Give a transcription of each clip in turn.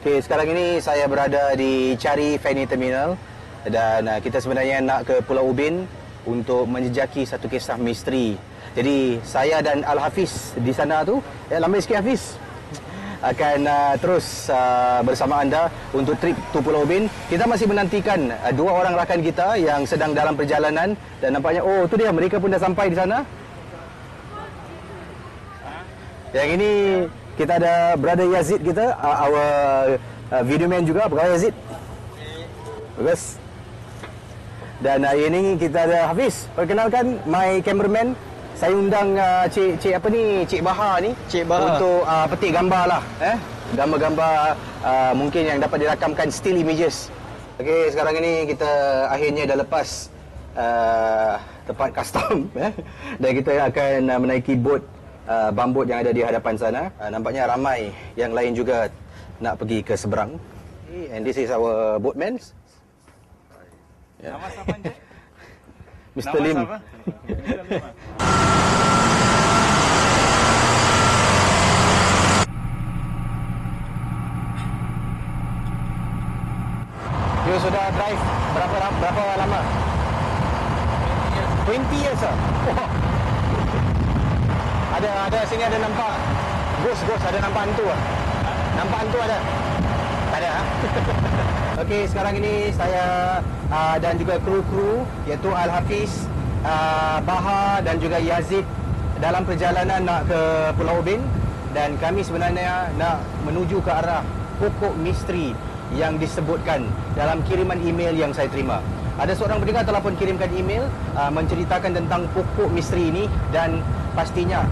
Okey, sekarang ini saya berada di Changi Ferry Terminal dan kita sebenarnya nak ke Pulau Ubin untuk menjejaki satu kisah misteri. Jadi saya dan Al-Hafiz di sana tu, lambat sikit Hafiz, akan terus bersama anda untuk trip to Pulau Ubin. Kita masih menantikan dua orang rakan kita yang sedang dalam perjalanan dan nampaknya, oh tu dia, mereka pun dah sampai di sana. Yang ini kita ada brother Yazid kita, our video man juga. Apa khabar Yazid? Bagus. Dan ini kita ada Hafiz. Perkenalkan, my cameraman. Saya undang Cik apa ni, Cik Bahar ni, Cik Bahar, untuk petik gambar lah, gambar-gambar mungkin yang dapat dirakamkan still images. Okey, sekarang ini kita akhirnya dah lepas tempat custom dan kita akan menaiki bot bambut yang ada di hadapan sana. Nampaknya ramai yang lain juga nak pergi ke seberang. And this is our boatman. Nama siapa ni? Mr. Lim. You sudah drive berapa lama? 20 years ah. Ada sini ada nampak ghost, ada nampak hantu ah. Nampak hantu ada? Tak ada. Okey, sekarang ini saya dan juga kru-kru iaitu Al-Hafiz, Bahar dan juga Yazid dalam perjalanan nak ke Pulau Ubin, dan kami sebenarnya nak menuju ke arah pokok misteri yang disebutkan dalam kiriman email yang saya terima. Ada seorang pendengar telah pun kirimkan email menceritakan tentang pokok misteri ini, dan pastinya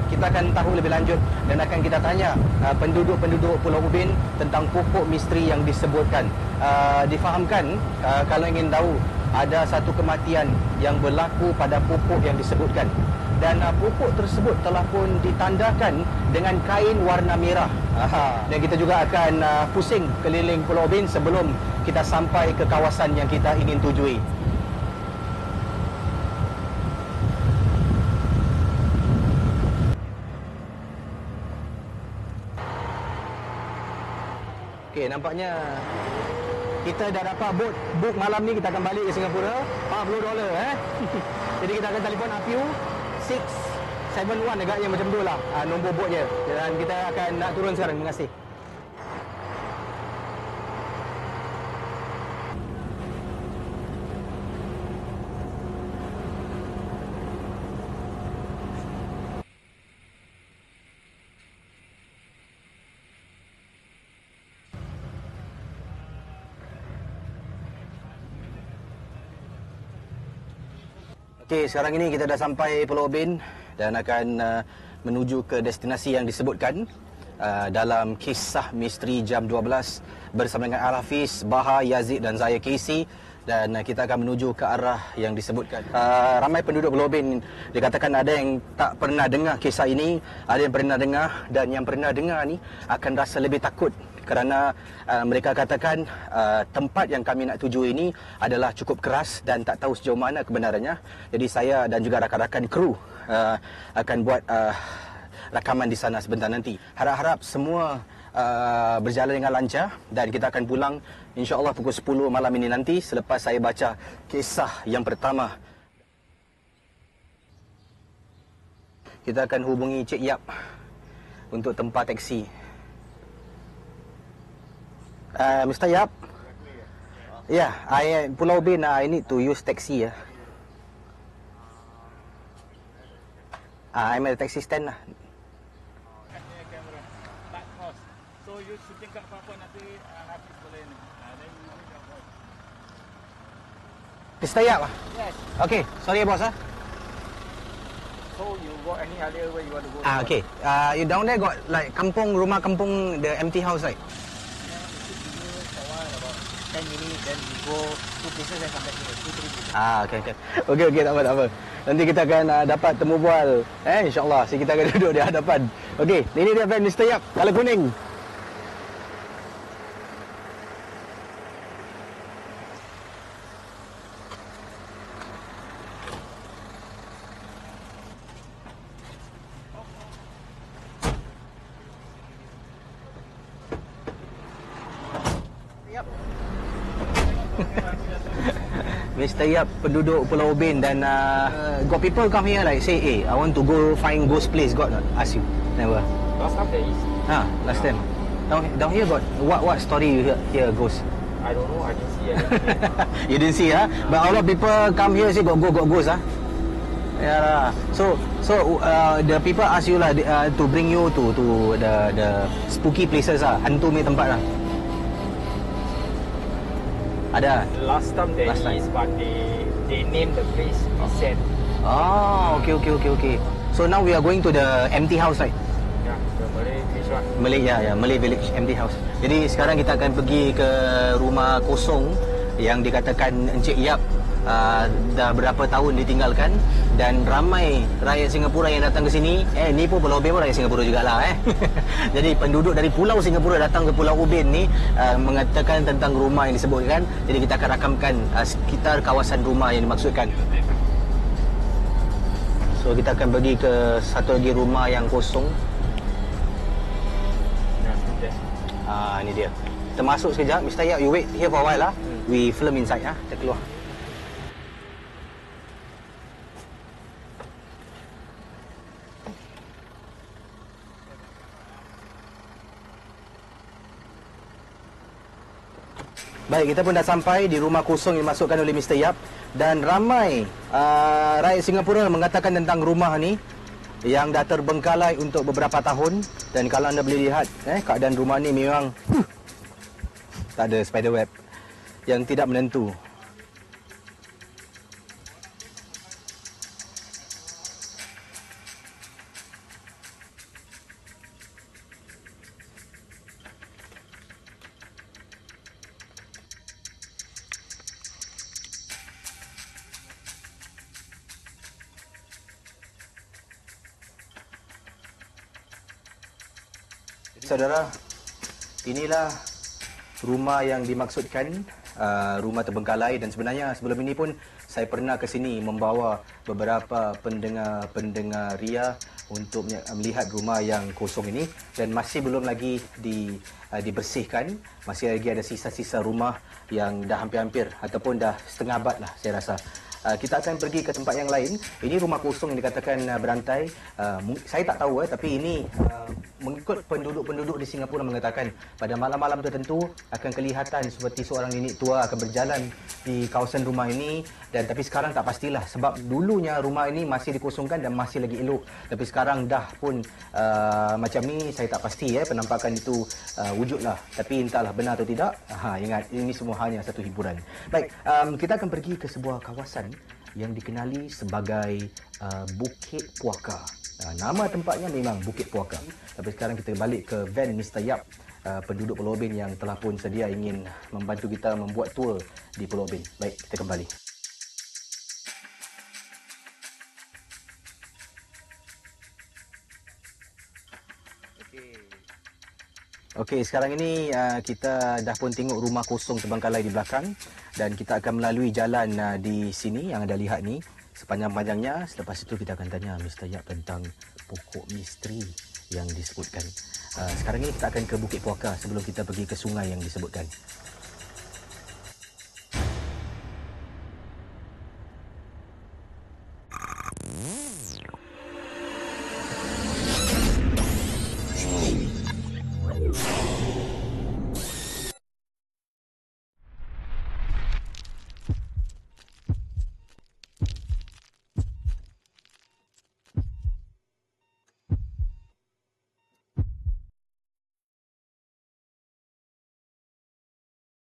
kita akan tahu lebih lanjut dan akan kita tanya penduduk-penduduk Pulau Ubin tentang pokok misteri yang disebutkan. Difahamkan kalau ingin tahu, ada satu kematian yang berlaku pada pokok yang disebutkan, dan pokok tersebut telah pun ditandakan dengan kain warna merah. Dan kita juga akan pusing keliling Pulau Ubin sebelum kita sampai ke kawasan yang kita ingin tujui. Okey, nampaknya kita dah dapat book malam ni. Kita akan balik ke Singapura, $40 Jadi kita akan telefon Apiu 671 agaknya, macam tu lah nombor bot dia, dan kita akan nak turun sekarang. Terima kasih. Okey, sekarang ini kita dah sampai Pulau Ubin dan akan menuju ke destinasi yang disebutkan dalam kisah misteri jam 12 bersama dengan Al-Hafiz, Bahar, Yazid dan saya Casey, dan kita akan menuju ke arah yang disebutkan. Ramai penduduk Pulau Ubin dikatakan ada yang tak pernah dengar kisah ini, ada yang pernah dengar, dan yang pernah dengar ni akan rasa lebih takut kerana mereka katakan tempat yang kami nak tuju ini adalah cukup keras dan tak tahu sejauh mana kebenarannya. Jadi saya dan juga rakan-rakan kru akan buat rakaman di sana sebentar nanti. Harap-harap semua berjalan dengan lancar dan kita akan pulang insya-Allah pukul 10 malam ini nanti selepas saya baca kisah yang pertama. Kita akan hubungi Cik Yap untuk tempat teksi. Mr. Yap. Yeah, Pulau Ubin, I need to use taxi. I'm at the taxi stand lah. So you shooting kat apa-apa nanti Hafiz boleh ni. Mr. Yap? Yes. Okay, sorry boss. So you go any other way you want to go? Okay. You down there got like kampung, rumah kampung, the empty house, right? 10 minutes, then we go 2 places and come back here. 2-3 places. Okay, tak apa. Nanti kita akan dapat temu bual. InsyaAllah. So kita akan duduk di hadapan. Okay, ini dia van Mr. Yap, Kala Kuning. Mr. Yap, penduduk Pulau Ubin dan got people come here like say, I want to go find ghost place. Got not? Ask you? Never. Last time there is. Last time. Down here got what story you hear ghost? I don't know. I didn't see anything. You didn't see, But a lot of people come here say got ghost, Yeah lah. So the people ask you lah to bring you to the spooky places hantu punya tempat lah. Ada. Last time there is, but they name the place Isen. Okay. So now we are going to the empty house, right? Yeah, the Malay place, right? Malay village empty house. Jadi sekarang kita akan pergi ke rumah kosong yang dikatakan Encik Yap dah berapa tahun ditinggalkan, dan ramai rakyat Singapura yang datang ke sini. Ni pun Pulau Ubin pun rakyat Singapura jugalah. Jadi penduduk dari Pulau Singapura datang ke Pulau Ubin ni mengatakan tentang rumah yang disebutkan. Jadi kita akan rakamkan sekitar kawasan rumah yang dimaksudkan. So kita akan pergi ke satu lagi rumah yang kosong. Ni dia. Kita masuk sekejap. Mr. Yap, you wait here for a while lah. We film inside Kita keluar. Baik, kita pun dah sampai di rumah kosong yang dimasukkan oleh Mr. Yap, dan ramai rakyat Singapura mengatakan tentang rumah ni yang dah terbengkalai untuk beberapa tahun. Dan kalau anda boleh lihat keadaan rumah ni memang tak ada spider web, yang tidak menentu. Saudara, inilah rumah yang dimaksudkan, rumah terbengkalai. Dan sebenarnya sebelum ini pun saya pernah ke sini membawa beberapa pendengar ria untuk melihat rumah yang kosong ini, dan masih belum lagi dibersihkan. Masih lagi ada sisa-sisa rumah yang dah hampir-hampir ataupun dah setengah abad lah saya rasa. Kita akan pergi ke tempat yang lain. Ini rumah kosong yang dikatakan berantai. Saya tak tahu tapi ini mengikut penduduk-penduduk di Singapura mengatakan pada malam-malam tertentu akan kelihatan seperti seorang nenek tua akan berjalan di kawasan rumah ini. Dan tapi sekarang tak pastilah, sebab dulunya rumah ini masih dikosongkan dan masih lagi elok. Tapi sekarang dah pun macam ni, saya tak pasti penampakan itu wujudlah. Tapi entahlah benar atau tidak. Ingat, ini semua hanya satu hiburan. Baik, kita akan pergi ke sebuah kawasan yang dikenali sebagai Bukit Puaka. Nama tempatnya memang Bukit Puaka. Tapi sekarang kita balik ke van Mr. Yap, penduduk Pulau Ubin yang telah pun sedia ingin membantu kita membuat tour di Pulau Ubin. Baik, kita kembali. Okey, sekarang ini kita dah pun tengok rumah kosong terbengkalai di belakang, dan kita akan melalui jalan di sini yang anda lihat ni sepanjang-panjangnya. Selepas itu kita akan tanya Mr. Yap tentang pokok misteri yang disebutkan. Sekarang ini kita akan ke Bukit Puaka sebelum kita pergi ke sungai yang disebutkan.